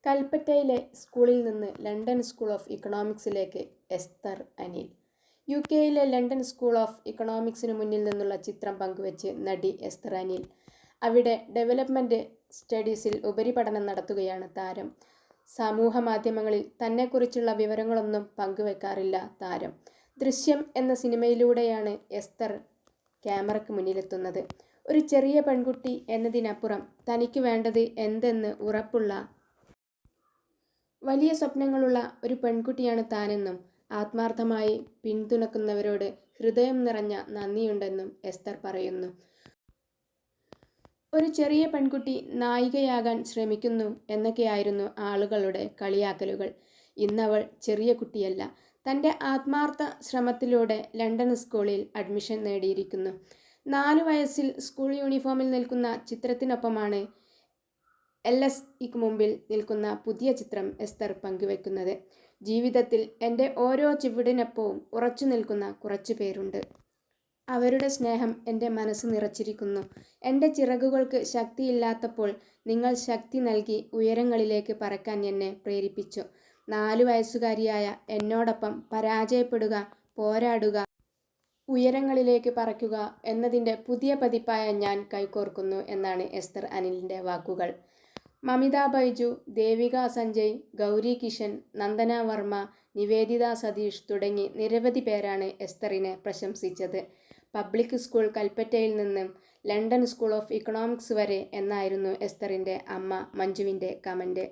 കൽപ്പറ്റയിലെ സ്കൂളിൽ നിന്ന് London school of ഇക്കണോമിക്സിലേക്ക് എസ്തർ അനിൽ. യുകെയിലെ ലണ്ടൻ സ്കൂൾ ഓഫ് ഇക്കണോമിക്സിനു മുന്നിൽ നിന്നുള്ള ചിത്രം പങ്കുവച്ച് നടി എസ്തർ അനിൽ. അവിടെ ഡെവലപ്മെൻറ്റ് സ്റ്റഡീസിൽ ഉപരിപഠനം നടത്തുകയാണ് താരം. സമൂഹ മാധ്യമങ്ങളിൽ തന്നെക്കുറിച്ചുള്ള വിവരങ്ങളൊന്നും പങ്കുവെക്കാറില്ല താരം. ദൃശ്യം എന്ന സിനിമയിലൂടെയാണ് എസ്തർ ക്യാമറയ്ക്ക് മുന്നിലെത്തുന്നത്. ഒരു ചെറിയ പെൺകുട്ടി എന്നതിനപ്പുറം തനിക്ക് വേണ്ടത് എന്തെന്ന് ഉറപ്പുള്ള വലിയ സ്വപ്നങ്ങളുള്ള ഒരു പെൺകുട്ടിയാണ് താനെന്നും ആത്മാർത്ഥമായി പിന്തുണക്കുന്നവരോട് ഹൃദയം നിറഞ്ഞ നന്ദിയുണ്ടെന്നും എസ്തർ പറയുന്നു. ഒരു ചെറിയ പെൺകുട്ടി നായികയാകാൻ ശ്രമിക്കുന്നു എന്നൊക്കെയായിരുന്നു ആളുകളുടെ കളിയാക്കലുകൾ. ഇന്നവൾ ചെറിയ കുട്ടിയല്ല. തൻ്റെ ആത്മാർത്ഥ ശ്രമത്തിലൂടെ ലണ്ടൻ സ്കൂളിൽ അഡ്മിഷൻ നേടിയിരിക്കുന്നു. 4 വയസ്സിൽ സ്കൂൾ യൂണിഫോമിൽ നിൽക്കുന്ന ചിത്രത്തിനൊപ്പമാണ് LSEക്ക് മുമ്പിൽ നിൽക്കുന്ന പുതിയ ചിത്രം എസ്തർ പങ്കുവെക്കുന്നത്. ജീവിതത്തിൽ എൻ്റെ ഓരോ ചുവടിനൊപ്പവും ഉറച്ചു നിൽക്കുന്ന കുറച്ചു പേരുണ്ട്. അവരുടെ സ്നേഹം എൻ്റെ മനസ്സ് നിറച്ചിരിക്കുന്നു. എൻ്റെ ചിറകുകൾക്ക് ശക്തിയില്ലാത്തപ്പോൾ നിങ്ങൾ ശക്തി നൽകി ഉയരങ്ങളിലേക്ക് പറക്കാൻ എന്നെ പ്രേരിപ്പിച്ചു. 4 വയസ്സുകാരിയായ എന്നോടൊപ്പം പരാജയപ്പെടുക, പോരാടുക, ഉയരങ്ങളിലേക്ക് പറക്കുക എന്നതിൻ്റെ പുതിയ പതിപ്പായ ഞാൻ കൈകോർക്കുന്നു എന്നാണ് എസ്തർ അനിലിൻ്റെ വാക്കുകൾ. മമിത ബൈജു, ദേവിക സഞ്ജയ്, ഗൗരി കിഷൻ, നന്ദന വർമ്മ, നിവേദിത സതീഷ് തുടങ്ങി നിരവധി പേരാണ് എസ്തറിനെ പ്രശംസിച്ചത്. പബ്ലിക് സ്കൂൾ കൽപ്പറ്റയിൽ നിന്നും ലണ്ടൻ സ്കൂൾ ഓഫ് ഇക്കണോമിക്സ് വരെ എന്നായിരുന്നു എസ്തറിൻ്റെ അമ്മ മഞ്ജുവിൻ്റെ കമൻറ്റ്.